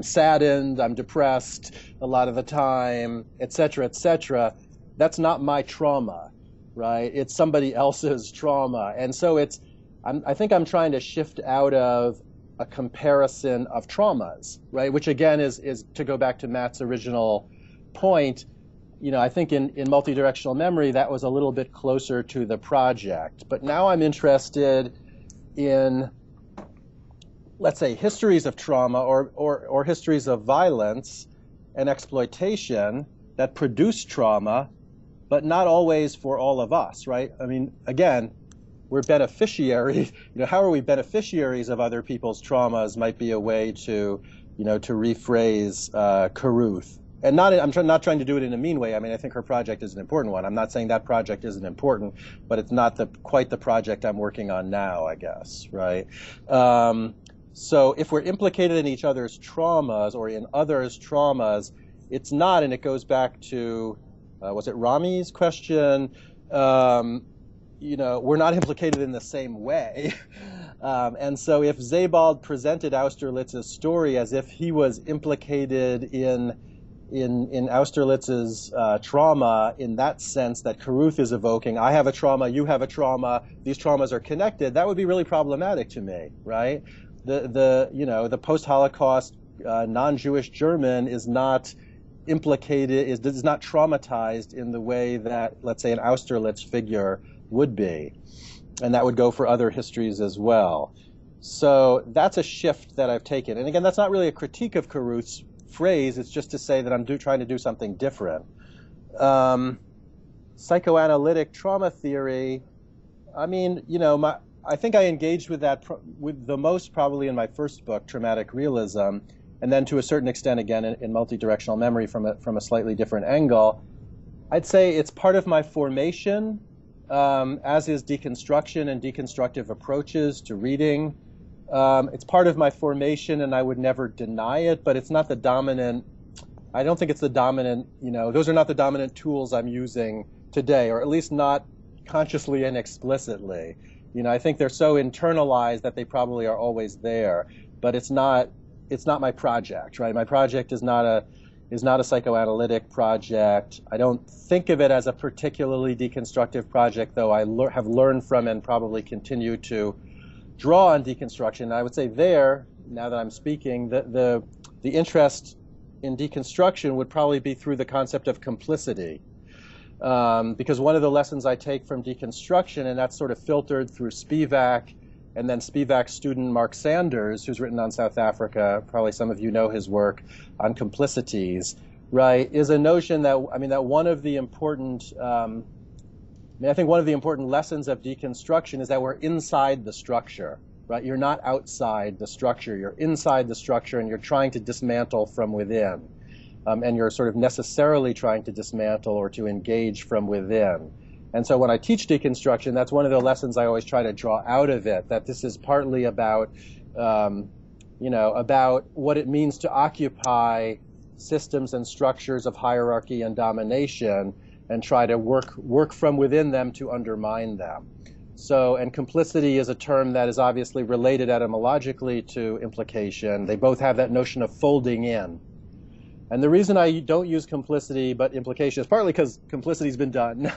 [SPEAKER 2] saddened, I'm depressed a lot of the time, etc., etc. That's not my trauma, right? It's somebody else's trauma. And so I think I'm trying to shift out of a comparison of traumas, right? Which again is to go back to Matt's original point. You know, I think in multidirectional memory that was a little bit closer to the project. But now I'm interested in, let's say, histories of trauma or histories of violence and exploitation that produce trauma, but not always for all of us, right? I mean, again, we're beneficiaries. You know, how are we beneficiaries of other people's traumas might be a way to rephrase Carruth. And I'm not trying to do it in a mean way. I mean, I think her project is an important one. I'm not saying that project isn't important, but it's not quite the project I'm working on now, I guess, right? So if we're implicated in each other's traumas or in others' traumas, it's not, and it goes back to, was it Rami's question? You know, we're not implicated in the same way. And so if Sebald presented Austerlitz's story as if he was implicated in Austerlitz's trauma in that sense that Carruth is evoking, I have a trauma, you have a trauma, these traumas are connected, that would be really problematic to me, right? The post-Holocaust non-Jewish German is not implicated, is not traumatized in the way that, let's say, an Austerlitz figure would be. And that would go for other histories as well. So that's a shift that I've taken. And again, that's not really a critique of Carruth's phrase, it's just to say that I'm trying to do something different. Psychoanalytic trauma theory, I mean, you know, I think I engaged with that with the most probably in my first book, Traumatic Realism, and then to a certain extent again in Multidirectional Memory from a slightly different angle. I'd say it's part of my formation, as is deconstruction and deconstructive approaches to reading. It's part of my formation, and I would never deny it, but it's not the dominant, I don't think it's the dominant, you know, those are not the dominant tools I'm using today, or at least not consciously and explicitly. You know, I think they're so internalized that they probably are always there, but it's not my project, right? My project is not a psychoanalytic project. I don't think of it as a particularly deconstructive project, though I have learned from and probably continue to draw on deconstruction. I would say there, now that I'm speaking, the interest in deconstruction would probably be through the concept of complicity. Because one of the lessons I take from deconstruction, and that's sort of filtered through Spivak, and then Spivak's student Mark Sanders, who's written on South Africa, probably some of you know his work on complicities, right, is a notion that, that one of the important, I think one of the important lessons of deconstruction is that we're inside the structure, right? You're not outside the structure, you're inside the structure, and you're trying to dismantle from within. And you're sort of necessarily trying to dismantle or to engage from within. And so when I teach deconstruction, that's one of the lessons I always try to draw out of it, that this is partly about, about what it means to occupy systems and structures of hierarchy and domination and try to work from within them to undermine them. So, and complicity is a term that is obviously related etymologically to implication. They both have that notion of folding in. And the reason I don't use complicity but implication is partly because complicity's been done,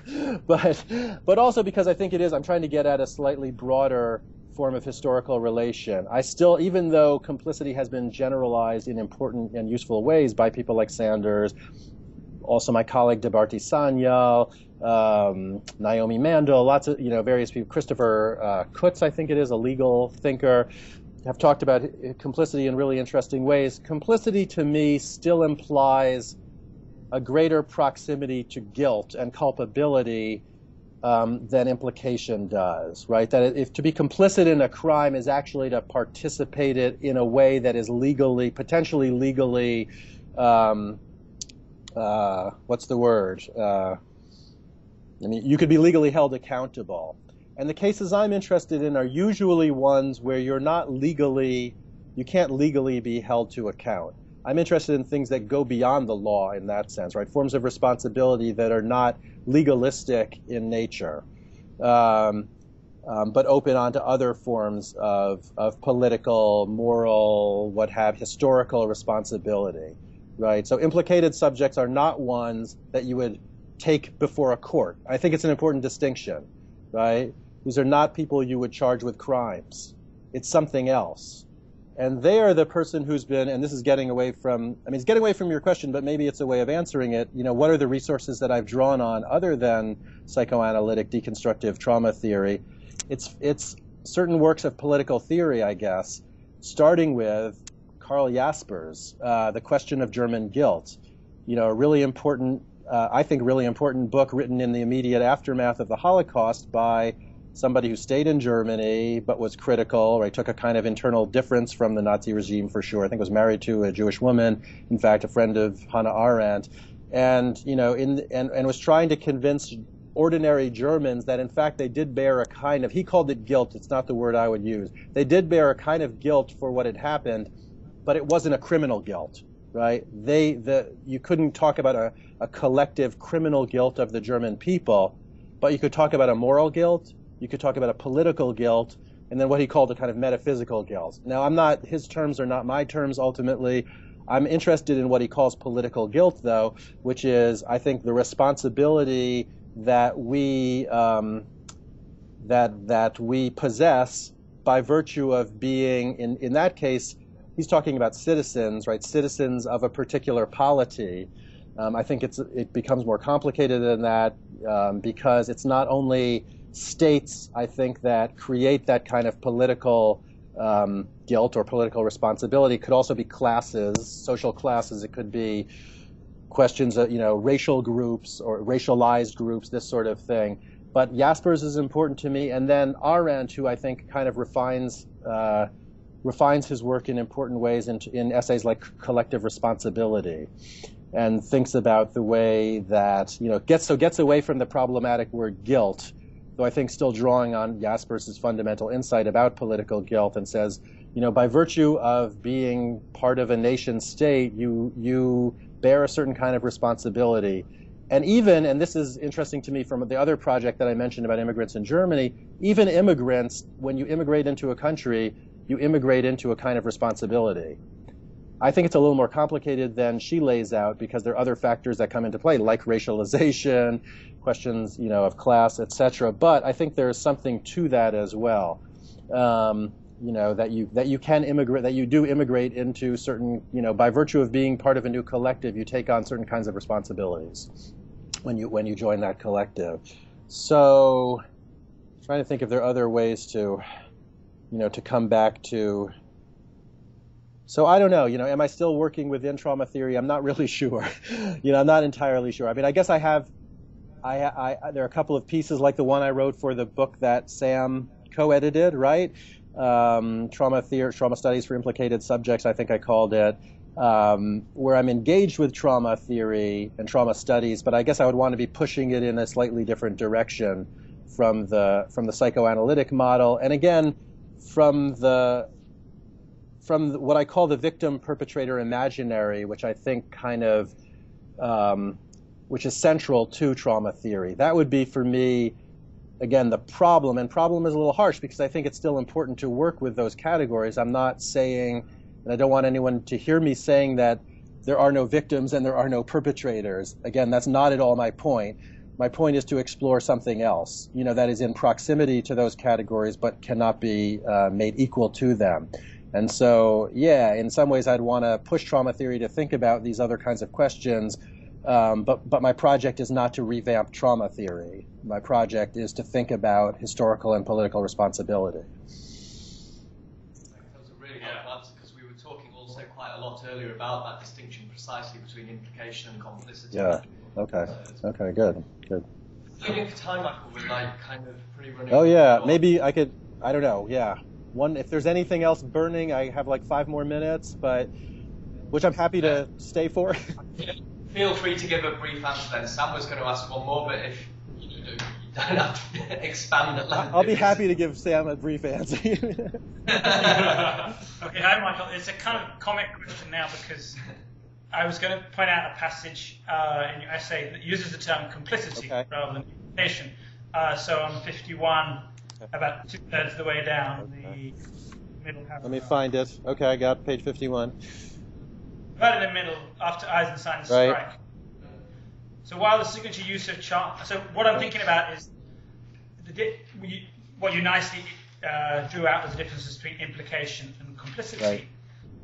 [SPEAKER 2] but also because I think I'm trying to get at a slightly broader form of historical relation. I still, even though complicity has been generalized in important and useful ways by people like Sanders, also my colleague Debarty Sanyal, Naomi Mandel, lots of, various people, Christopher Kutz, I think it is, a legal thinker, have talked about complicity in really interesting ways. Complicity, to me, still implies a greater proximity to guilt and culpability than implication does, right? That if to be complicit in a crime is actually to participate it in a way that is potentially legally, what's the word? You could be legally held accountable. And the cases I'm interested in are usually ones where you can't legally be held to account. I'm interested in things that go beyond the law in that sense, right? Forms of responsibility that are not legalistic in nature, but open onto other forms of political, moral, historical responsibility, right? So implicated subjects are not ones that you would take before a court. I think it's an important distinction, right? These are not people you would charge with crimes. It's something else. And they are the person who's been, and this is getting away from, it's getting away from your question, but maybe it's a way of answering it. What are the resources that I've drawn on other than psychoanalytic deconstructive trauma theory? It's certain works of political theory, I guess, starting with Karl Jaspers, The Question of German Guilt. A really important, I think really important book written in the immediate aftermath of the Holocaust by somebody who stayed in Germany but was critical, right? Took a kind of internal difference from the Nazi regime for sure. I think was married to a Jewish woman, in fact, a friend of Hannah Arendt, and and was trying to convince ordinary Germans that in fact they did bear a kind of, he called it guilt, it's not the word I would use. They did bear a kind of guilt for what had happened, but it wasn't a criminal guilt, right? You couldn't talk about a collective criminal guilt of the German people, but you could talk about a moral guilt. You could talk about a political guilt, and then what he called a kind of metaphysical guilt. Now, his terms are not my terms ultimately. I'm interested in what he calls political guilt, though, which is, I think, the responsibility that we possess by virtue of being, in that case, he's talking about citizens, right? Citizens of a particular polity. I think it becomes more complicated than that because it's not only states, I think, that create that kind of political guilt or political responsibility. It could also be classes, social classes. It could be questions of, racial groups or racialized groups, this sort of thing. But Jaspers is important to me. And then Arendt, who I think kind of refines his work in important ways in essays like Collective Responsibility, and thinks about the way that, gets away from the problematic word guilt, though I think still drawing on Jaspers' fundamental insight about political guilt, and says, by virtue of being part of a nation state, you bear a certain kind of responsibility. And this is interesting to me from the other project that I mentioned about immigrants in Germany, even immigrants, when you immigrate into a country, you immigrate into a kind of responsibility. I think it's a little more complicated than she lays out because there are other factors that come into play, like racialization, questions, of class, etc. But I think there is something to that as well. that you can immigrate, that you do immigrate into certain, by virtue of being part of a new collective, you take on certain kinds of responsibilities when you join that collective. So, trying to think if there are other ways to, to come back to. So I don't know, am I still working within trauma theory? I'm not really sure. I'm not entirely sure. I mean, I guess I have. there are a couple of pieces like the one I wrote for the book that Sam co-edited, right? Trauma Studies for Implicated Subjects, I think I called it, where I'm engaged with trauma theory and trauma studies, but I guess I would want to be pushing it in a slightly different direction from the psychoanalytic model, and again from what I call the victim-perpetrator imaginary, which I think kind of which is central to trauma theory. That would be for me, again, the problem. And problem is a little harsh because I think it's still important to work with those categories. I'm not saying, and I don't want anyone to hear me saying that there are no victims and there are no perpetrators. Again, that's not at all my point. My point is to explore something else, that is in proximity to those categories but cannot be made equal to them. And so, yeah, in some ways I'd want to push trauma theory to think about these other kinds of questions. But my project is not to revamp trauma theory. My project is to think about historical and political responsibility.
[SPEAKER 1] That was a really helpful answer, because we were talking also quite a lot earlier about that distinction precisely between implication and complicity.
[SPEAKER 2] Yeah. Okay. Okay. Good.
[SPEAKER 1] Looking for time, Michael, we're kind of pretty running.
[SPEAKER 2] Oh yeah. Maybe I could. I don't know. Yeah. If there's anything else burning, I have 5 more minutes, but which I'm happy to stay for.
[SPEAKER 1] Feel free to give a brief answer then. Sam was going to ask one more, but if you don't have to expand at length.
[SPEAKER 2] I'll be happy to give Sam a brief answer.
[SPEAKER 6] Okay, hi Michael. It's a kind of comic question now because I was going to point out a passage in your essay that uses the term complicity rather than implication. So on 51, about 2/3 of the way down, the middle paragraph.
[SPEAKER 2] Let me find it. Okay, I got page 51.
[SPEAKER 6] Right in the middle, after Eisenstein's strike. So while the signature use of so what I'm thinking about is what you nicely drew out as the differences between implication and complicity. Right.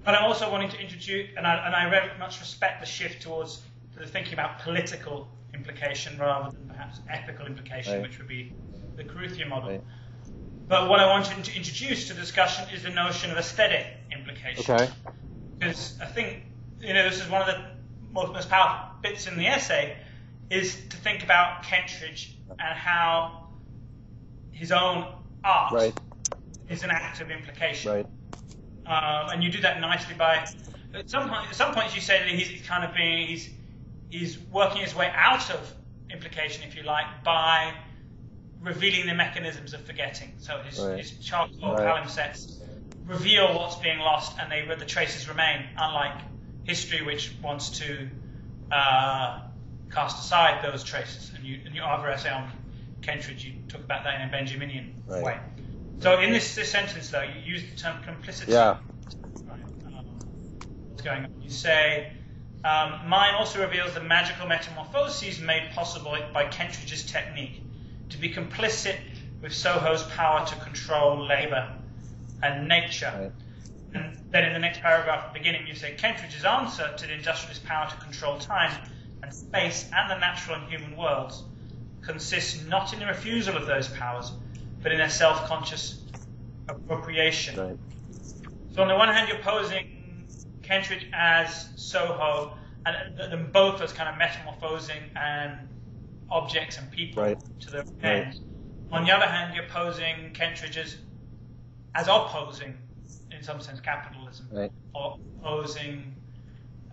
[SPEAKER 6] But I'm also wanting to introduce, and I very much respect the shift towards the thinking about political implication rather than perhaps ethical implication, which would be the Caruthian model. Right. But what I want to introduce to discussion is the notion of aesthetic implication. Okay. Because I think this is one of the most powerful bits in the essay, is to think about Kentridge and how his own art is an act of implication. Right. And you do that nicely by, at some points you say that he's working his way out of implication, if you like, by revealing the mechanisms of forgetting. So his charcoal palimpsests reveal what's being lost, and the traces remain, unlike history, which wants to cast aside those traces. And your other essay on Kentridge, you talk about that in a Benjaminian way. So in this sentence, though, you use the term complicity. Yeah. What's going on? You say, mine also reveals the magical metamorphoses made possible by Kentridge's technique, to be complicit with Soho's power to control labour and nature. Right. And then in the next paragraph at the beginning you say Kentridge's answer to the industrialist power to control time and space and the natural and human worlds consists not in the refusal of those powers, but in their self-conscious appropriation. Right. So on the one hand you're posing Kentridge as Soho, and them both as kind of metamorphosing and objects and people to their end. On the other hand, you're posing Kentridge as opposing, in some sense, capitalism, or opposing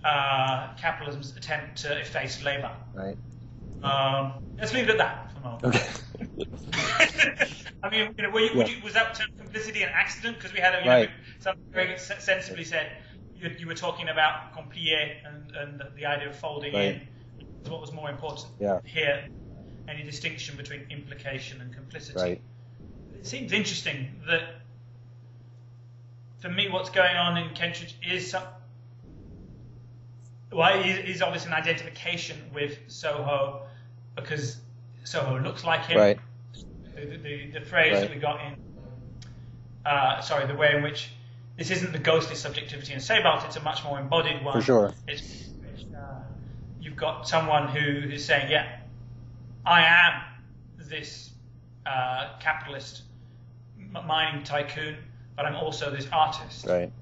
[SPEAKER 6] capitalism's attempt to efface labour. Right. Let's leave it at that for a moment. Okay. I mean, was that term complicity an accident? Because we had something very sensibly said. You were talking about complier and the idea of folding in. What was more important here? Any distinction between implication and complicity? Right. It seems interesting that, for me, what's going on in Kentridge is he's obviously an identification with Soho because Soho looks like him. Right. The phrase that we got the way in which this isn't the ghostly subjectivity in Sebald, it's a much more embodied one.
[SPEAKER 2] For sure.
[SPEAKER 6] You've got someone who is saying, yeah, I am this capitalist mining tycoon, but I'm also this artist.
[SPEAKER 2] Right.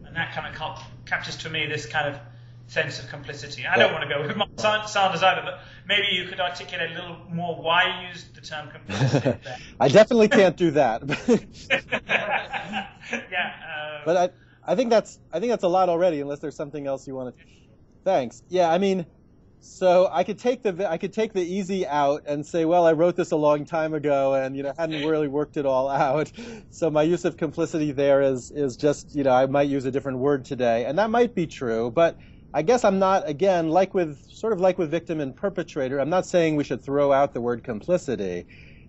[SPEAKER 6] And that kind of captures for me this kind of sense of complicity. I don't want to go with Sanders either, but maybe you could articulate a little more why you used the term complicity there.
[SPEAKER 2] I definitely can't do that. But I think that's a lot already, unless there's something else you want to. Thanks. Yeah, I mean, so I could take the easy out and say, well, I wrote this a long time ago and hadn't really worked it all out. So my use of complicity there is just I might use a different word today, and that might be true, but I guess I'm not, again, like with victim and perpetrator, I'm not saying we should throw out the word complicity.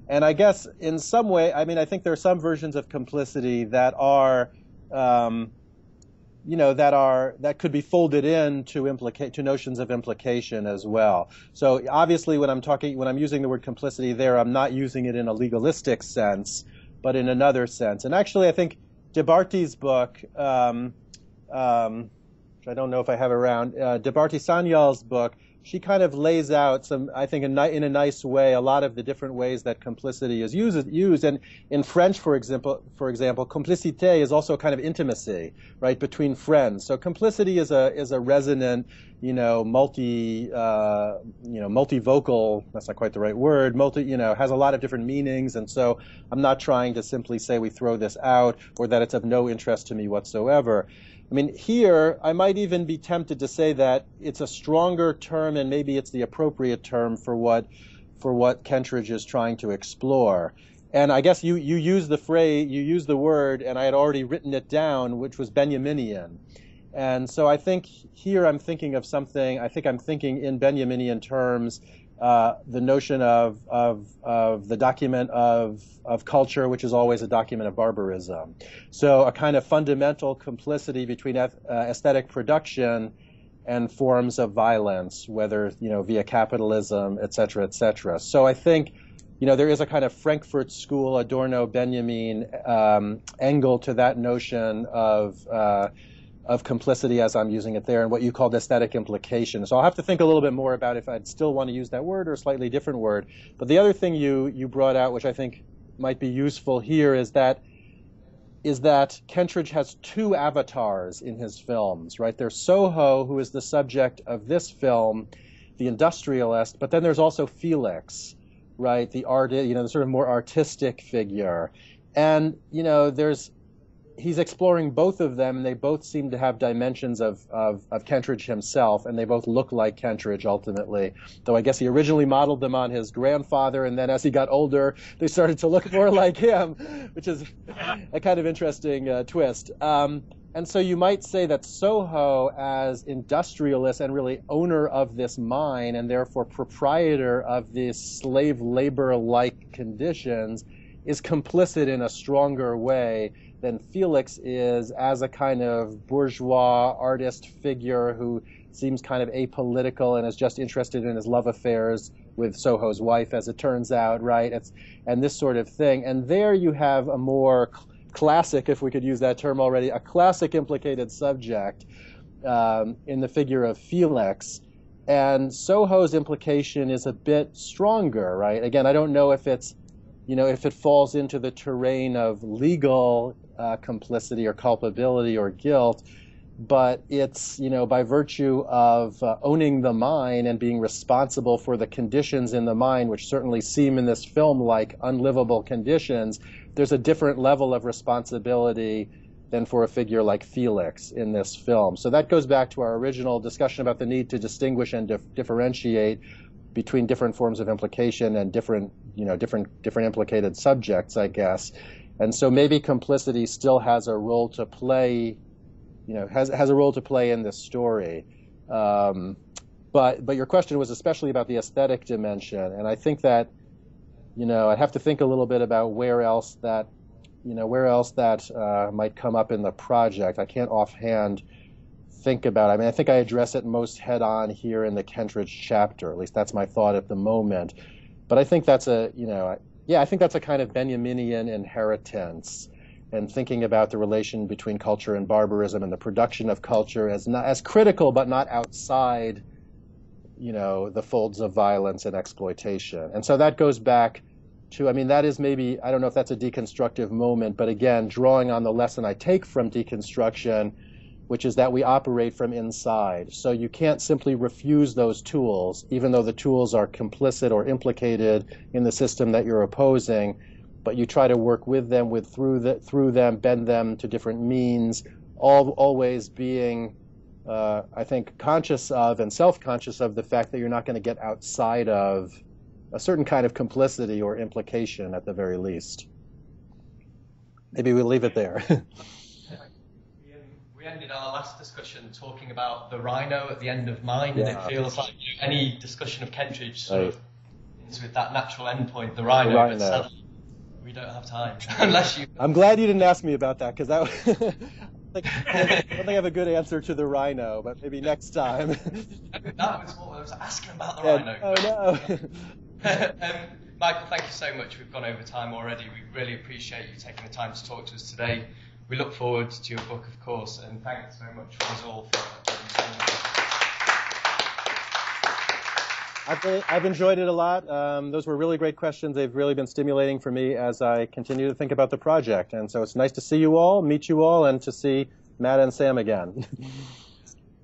[SPEAKER 2] And I guess in some way, I mean, I think there are some versions of complicity that are, that could be folded into notions of implication as well. So obviously when I'm using the word complicity there, I'm not using it in a legalistic sense, but in another sense. And actually, I think Debarty's book, I don't know if I have around, Debarty Sanyal's book, she kind of lays out some, I think in a nice way, a lot of the different ways that complicity is used. And in French, for example, complicité is also kind of intimacy, right, between friends. So complicity is a resonant, multivocal, that's not quite the right word, has a lot of different meanings. And so I'm not trying to simply say we throw this out or that it's of no interest to me whatsoever. I mean, here, I might even be tempted to say that it's a stronger term and maybe it's the appropriate term for what Kentridge is trying to explore. And I guess you used the word, and I had already written it down, which was Benjaminian. And so I think here I'm thinking of something, I think I'm thinking in Benjaminian terms, the notion of the document of culture, which is always a document of barbarism. So a kind of fundamental complicity between aesthetic production and forms of violence, whether via capitalism, et cetera, et cetera. So I think there is a kind of Frankfurt School, Adorno, Benjamin angle to that notion of complicity as I'm using it there, and what you called aesthetic implication. So I'll have to think a little bit more about if I'd still want to use that word or a slightly different word. But the other thing you brought out, which I think might be useful here, is that Kentridge has two avatars in his films, right? There's Soho, who is the subject of this film, the industrialist, but then there's also Felix, right? The artist, the sort of more artistic figure. And, he's exploring both of them, and they both seem to have dimensions of Kentridge himself, and they both look like Kentridge ultimately. Though I guess he originally modeled them on his grandfather, and then as he got older, they started to look more like him, which is a kind of interesting twist. And so you might say that Soho, as industrialist and really owner of this mine, and therefore proprietor of these slave labor-like conditions, is complicit in a stronger way than Felix is as a kind of bourgeois artist figure who seems kind of apolitical and is just interested in his love affairs with Soho's wife, as it turns out, right? And this sort of thing. And there you have a more classic, if we could use that term already, a classic implicated subject in the figure of Felix. And Soho's implication is a bit stronger, right? Again, I don't know if it's if it falls into the terrain of legal complicity or culpability or guilt, but it's, by virtue of owning the mine and being responsible for the conditions in the mine, which certainly seem in this film like unlivable conditions, there's a different level of responsibility than for a figure like Felix in this film. So that goes back to our original discussion about the need to distinguish and differentiate between different forms of implication and different implicated subjects, I guess. And so maybe complicity still has a role to play, has a role to play in this story. But your question was especially about the aesthetic dimension, and I think that, I'd have to think a little bit about where else that might come up in the project. I can't offhand think about it. I mean, I think I address it most head on here in the Kentridge chapter. At least that's my thought at the moment. But I think that's I think that's a kind of Benjaminian inheritance. and thinking about the relation between culture and barbarism and the production of culture as critical, but not outside, the folds of violence and exploitation. And so that goes back to, that is maybe, I don't know if that's a deconstructive moment, but again, drawing on the lesson I take from deconstruction, which is that we operate from inside. So you can't simply refuse those tools, even though the tools are complicit or implicated in the system that you're opposing, but you try to work with them, through them, bend them to different means, always being, I think, conscious of and self-conscious of the fact that you're not going to get outside of a certain kind of complicity or implication at the very least. Maybe we'll leave it there.
[SPEAKER 1] We ended our last discussion talking about the rhino at the end of mine, and it feels like any discussion of Kentridge sort of ends with that natural endpoint, the rhino. But sadly, we don't have time unless you.
[SPEAKER 2] I'm glad you didn't ask me about that, because I don't think I have a good answer to the rhino, but maybe next time.
[SPEAKER 1] That was what I was asking about, the rhino.
[SPEAKER 2] Oh
[SPEAKER 1] no. Michael, thank you so much. We've gone over time already. We really appreciate you taking the time to talk to us today. We look forward to your book, of course, and thanks very much for us all
[SPEAKER 2] I've enjoyed it a lot. Those were really great questions. They've really been stimulating for me as I continue to think about the project. And so it's nice to see you all, meet you all, and to see Matt and Sam again.
[SPEAKER 1] Maybe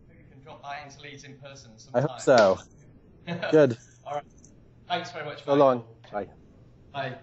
[SPEAKER 1] we can drop by into Leeds in person sometime.
[SPEAKER 2] I hope so. Good.
[SPEAKER 1] All right. Thanks very much,
[SPEAKER 2] So long. Bye.
[SPEAKER 1] Bye.